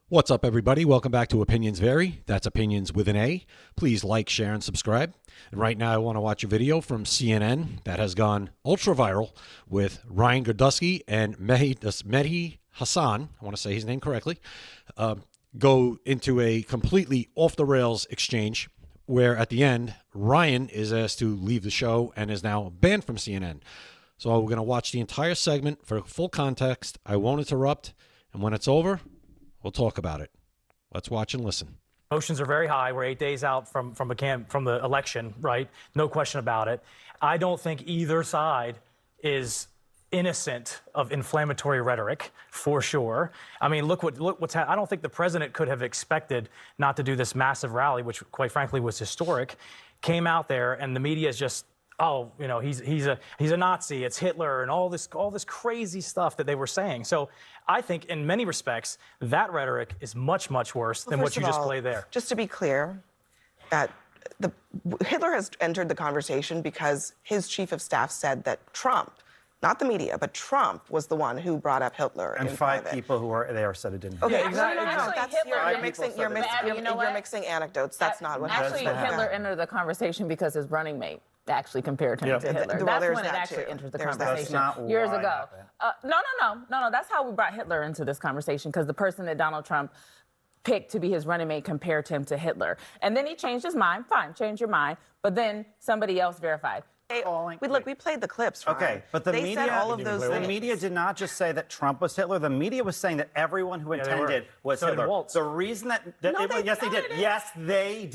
What's up, everybody? Welcome back to Opinions Vary. That's opinions with an A. Please like, share, and subscribe. And right now, I want to watch a video from CNN that has gone ultra viral with Ryan Girdusky and Mehdi Hasan, I want to say his name correctly, go into a completely off-the-rails exchange where at the end, Ryan is asked to leave the show and is now banned from CNN. So we're going to watch the entire segment for full context. I won't interrupt. And when it's over, we'll talk about it. Let's watch and listen. Emotions are very high. We're 8 days out from the election, right? No question about it. I don't think either side is innocent of inflammatory rhetoric, for sure. I mean, look what's happened. I don't think the president could have expected not to do this massive rally, which quite frankly was historic. Came out there and the media is just, oh, you know, he's a Nazi, it's Hitler, and all this crazy stuff that they were saying. So I think in many respects that rhetoric is much worse than what you just played there. Just to be clear, Hitler has entered the conversation because his chief of staff said that Trump, not the media, but Trump was the one who brought up Hitler. And five people who were there said it didn't. Okay, Yeah, exactly. No, that's, you're mixing anecdotes. That's not what happened. Actually, Hitler entered the conversation because his running mate actually compared him to Hitler. That's when it actually entered the conversation years ago. No. That's how we brought Hitler into this conversation, because the person that Donald Trump picked to be his running mate compared him to Hitler. And then he changed his mind. Fine, change your mind. But then somebody else verified. We played the clips, right? Okay, but the media did not just say that Trump was Hitler. The media was saying that everyone who attended was Hitler. The reason yes, they did. Yes, they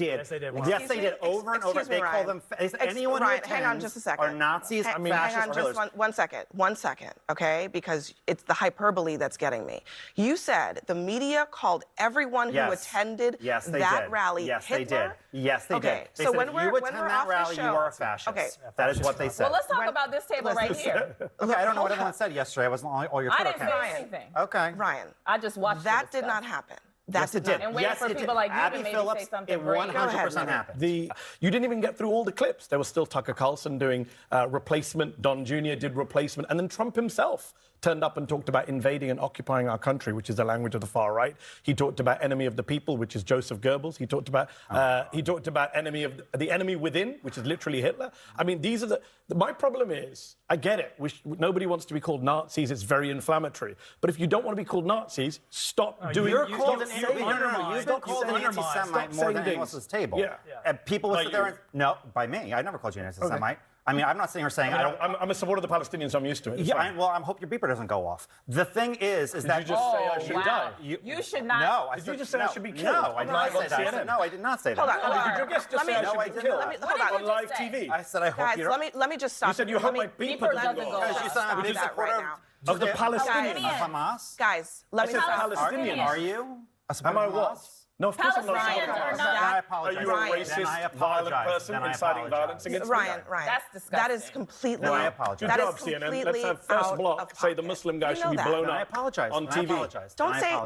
did. Over and over. They call them. Anyone who attends, hang on just a second. Are Nazis, fascists, or Hitlers. One second, okay? Because it's the hyperbole that's getting me. You said the media called everyone who attended that rally Hitler? Yes, they did. Okay, They so said, when you we're attend off that rally, the show, you are a fascist. Okay. That is what they said. Well, let's talk about this table right here. Okay, I don't know what everyone said yesterday. I wasn't on all your Twitter I didn't say anything. Okay. Ryan. I just watched that did not happen. Yes, it did. And waiting for people like you Abby to maybe Phillips, say something it great. 100% happened. You didn't even get through all the clips. There was still Tucker Carlson doing replacement. Don Jr. did replacement. And then Trump himself turned up and talked about invading and occupying our country, which is the language of the far right. He talked about enemy of the people, which is Joseph Goebbels. He talked about enemy of the enemy within, which is literally Hitler. I mean, these are my problem is, I get it. Nobody wants to be called Nazis. It's very inflammatory. But if you don't want to be called Nazis, stop doing. You're called an anti-Semite more than anyone else at this table. Yeah. And people will sit there and no, by me. I never called you an anti-Semite. I mean, I'm not sitting here saying I'm a supporter of the Palestinians, so I'm used to it. Yeah, I hope your beeper doesn't go off. The thing is that you just say I should die? You should not. No, did you just say I should be killed? No, I did not say that. No, I did not say that. Hold on. Did your guest just say I should be killed on live TV? I said I hope you don't. Let me just stop. You said you hope my beeper doesn't go off. Because you said I'm a supporter of the Palestinians. Of Hamas. Guys, let me stop. Palestinians. Are you? Am I what? No, of course I'm not. I apologize. Are you a racist, violent person inciting violence against Ryan, me? That's disgusting. That is completely. No, I apologize. Good job, CNN. Let's have first block say the Muslim guy should be blown up. I apologize. On TV.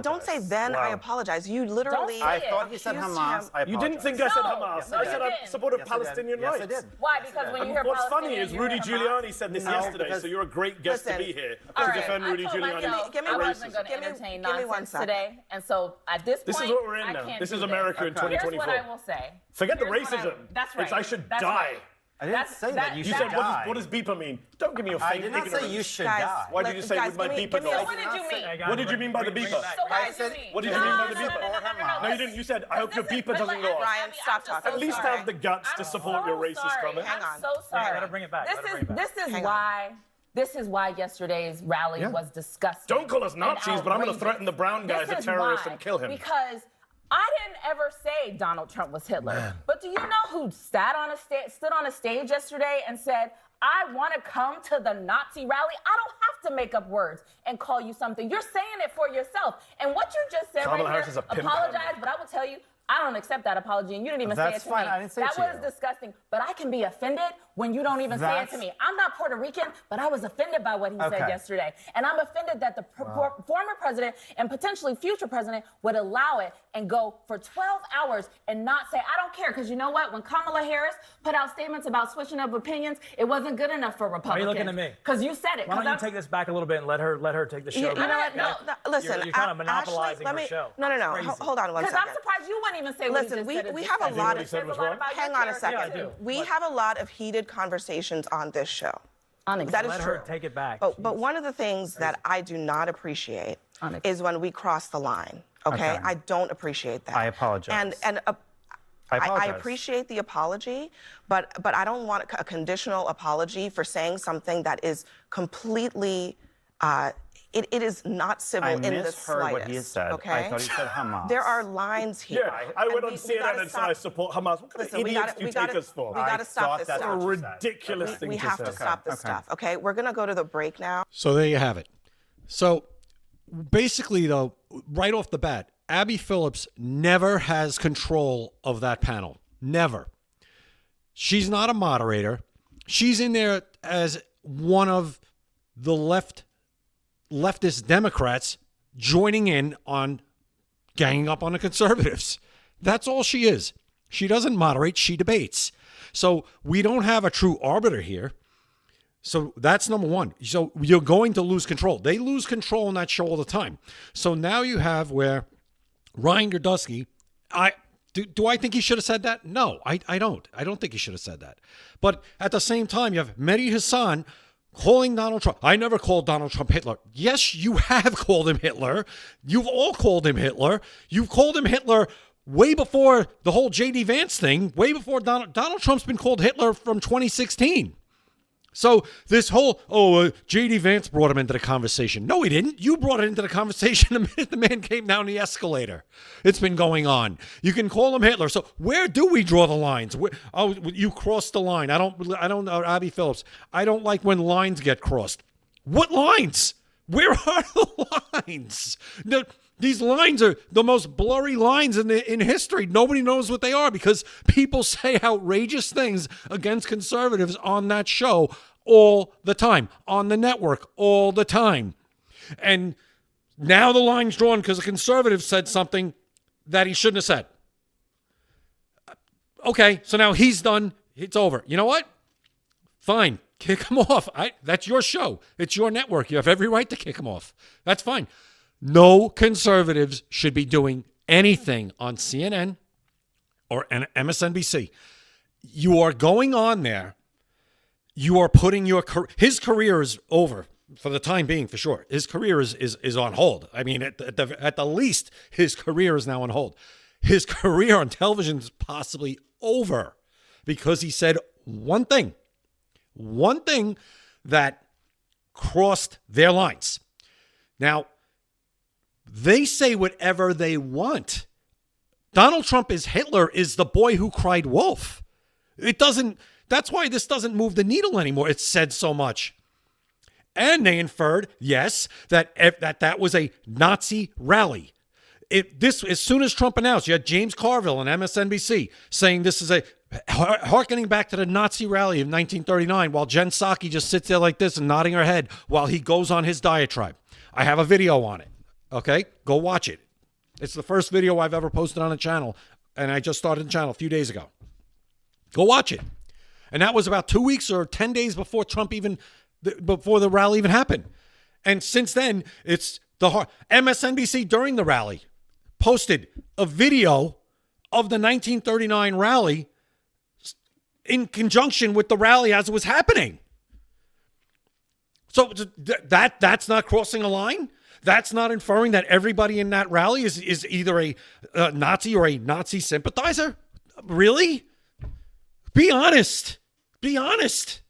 Don't say then I apologize. You literally. I thought you said Hamas. I apologize. You didn't think I said Hamas. No, I said I supported Palestinian rights. Yes, I did. Why? Because when you hear What's Palestinian, funny is Rudy Giuliani said this yesterday, so you're a great guest to be here to defend Rudy Giuliani. I wasn't going to entertain nonsense today, and so at this point, this is what we're in now. This is America in 2024. Here's what I will say. Forget the racism. That's right. It's I should That's die. right. I didn't say that. You should said, die. what does beeper mean? Don't give me your fake ignorance. I did not say you should die. Why did you say with my beeper So what did you mean? What did you mean by the beeper? So what did you mean? What did you mean by the beeper? No, you didn't. You said, I hope your beeper doesn't go off. Ryan, stop talking. At least have the guts to support your racist comment. Hang on. I'm so sorry. Let her bring it back. This is why yesterday's rally was disgusting. Don't call us Nazis, but I'm going to threaten the brown guy as a terrorist and kill him. Because I didn't ever say Donald Trump was Hitler. Man. But do you know who stood on a stage yesterday and said, I want to come to the Nazi rally? I don't have to make up words and call you something. You're saying it for yourself. And what you just said Kamala right Harris here, is a pimp apologize, handler. but I will tell you, I don't accept that apology, and you didn't even say it to fine. me. I didn't say it that to was you. disgusting. But I can be offended when you don't even say it to me. I'm not Puerto Rican, but I was offended by what he said yesterday. And I'm offended that the former president and potentially future president would allow it and go for 12 hours and not say, I don't care. Because you know what? When Kamala Harris put out statements about switching of opinions, it wasn't good enough for Republicans. Why are you looking at me? Because you said it. Why don't you take this back a little bit and let her take the show? You know what? No, listen. You're kind of monopolizing her show. No. Hold on one second. Because I'm surprised you wouldn't even say what Listen, he just said. we have a lot of... Hang on a second. We have a lot of heated conversations on this show. That is Let true. her take it back. But one of the things that I do not appreciate is when we cross the line. Okay? I don't appreciate that. I apologize. I appreciate the apology, but I don't want a conditional apology for saying something that is completely... It is not civil in the slightest. I misheard what he said. Okay? I thought he said Hamas. There are lines here. Yeah, I went on CNN and said I support Hamas. What kind of idiots do you take us for? We got to stop this That's a stuff. ridiculous thing to say. We have to stop this stuff, okay? We're going to go to the break now. So there you have it. So basically, though, right off the bat, Abby Phillips never has control of that panel. Never. She's not a moderator. She's in there as one of the leftist Democrats joining in on ganging up on the conservatives. That's all she is. She doesn't moderate, she debates. So we don't have a true arbiter here. So that's number one. So you're going to lose control. They lose control on that show all the time. So now you have where Ryan Girdusky, do I think he should have said that? No, I don't. I don't think he should have said that. But at the same time, you have Mehdi Hasan calling Donald Trump. I never called Donald Trump Hitler. Yes, you have called him Hitler. You've all called him Hitler. You've called him Hitler way before the whole J.D. Vance thing, way before Donald Trump's been called Hitler from 2016. So this whole, J.D. Vance brought him into the conversation. No, he didn't. You brought it into the conversation the minute the man came down the escalator. It's been going on. You can call him Hitler. So where do we draw the lines? You crossed the line. I don't know, Abby Phillips. I don't like when lines get crossed. What lines? Where are the lines? These lines are the most blurry lines in history. Nobody knows what they are because people say outrageous things against conservatives on that show all the time, on the network all the time. And now the line's drawn because a conservative said something that he shouldn't have said. Okay, so now he's done. It's over. You know what? Fine. Kick him off. That's your show. It's your network. You have every right to kick him off. That's fine. No conservatives should be doing anything on CNN or MSNBC. You are going on there. You are putting his career is over for the time being, for sure. His career is on hold. I mean, at the least, his career is now on hold. His career on television is possibly over because he said one thing that crossed their lines. Now, they say whatever they want. Donald Trump is Hitler is the boy who cried wolf. That's why this doesn't move the needle anymore. It's said so much. And they inferred, yes, that was a Nazi rally. As soon as Trump announced, you had James Carville on MSNBC saying this is hearkening back to the Nazi rally of 1939 while Jen Psaki just sits there like this and nodding her head while he goes on his diatribe. I have a video on it. Okay, go watch it. It's the first video I've ever posted on the channel, and I just started the channel a few days ago. Go watch it. And that was about 2 weeks or 10 days before before the rally even happened. And since then, it's MSNBC during the rally posted a video of the 1939 rally in conjunction with the rally as it was happening. So that's not crossing a line? That's not inferring that everybody in that rally is either a Nazi or a Nazi sympathizer? Really? Be honest. Be honest.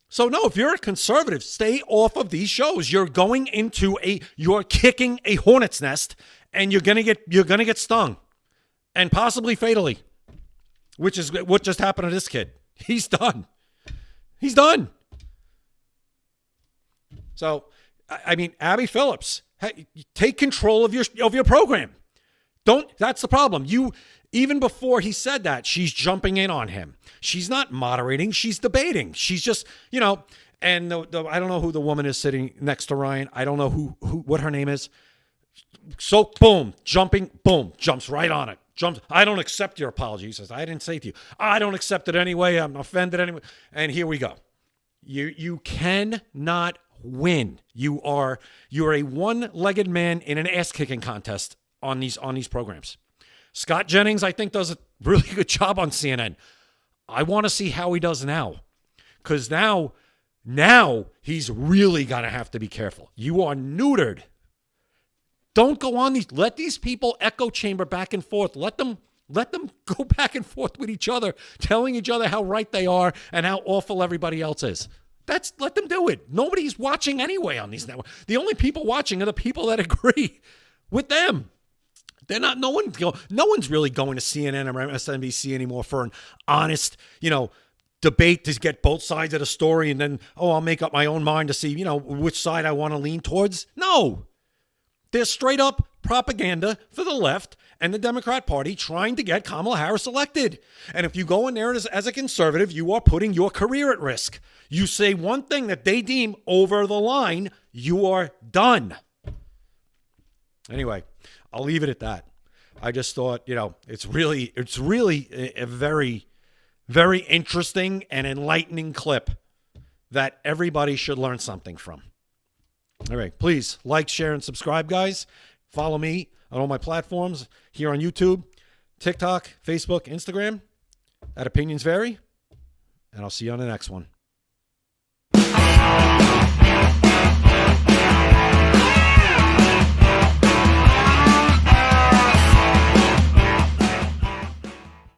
So no, if you're a conservative, stay off of these shows. You're going into you're kicking a hornet's nest, and you're gonna get stung, and possibly fatally, which is what just happened to this kid. He's done. He's done. So, I mean, Abby Phillips, hey, take control of your program. That's the problem. Even before he said that, she's jumping in on him. She's not moderating. She's debating. She's just, and I don't know who the woman is sitting next to Ryan. I don't know what her name is. So boom, jumps right on it. I don't accept your apology. He says, I didn't say it to you. I don't accept it anyway. I'm offended anyway. And here we go. You cannot win. You're a one-legged man in an ass-kicking contest on these programs. Scott Jennings, I think, does a really good job on CNN. I want to see how he does now. Because now he's really going to have to be careful. You are neutered. Don't go on these. Let these people echo chamber back and forth. Let them go back and forth with each other, telling each other how right they are and how awful everybody else is. Let them do it. Nobody's watching anyway on these networks. The only people watching are the people that agree with them. They're not. No one's really going to CNN or MSNBC anymore for an honest, debate to get both sides of the story, and then I'll make up my own mind to see which side I want to lean towards. No. They're straight up propaganda for the left and the Democrat Party trying to get Kamala Harris elected. And if you go in there as a conservative, you are putting your career at risk. You say one thing that they deem over the line, you are done. Anyway, I'll leave it at that. I just thought, it's really a very, very interesting and enlightening clip that everybody should learn something from. All right, please like, share, and subscribe, guys. Follow me on all my platforms here on YouTube, TikTok, Facebook, Instagram, at Opinions Vary, and I'll see you on the next one.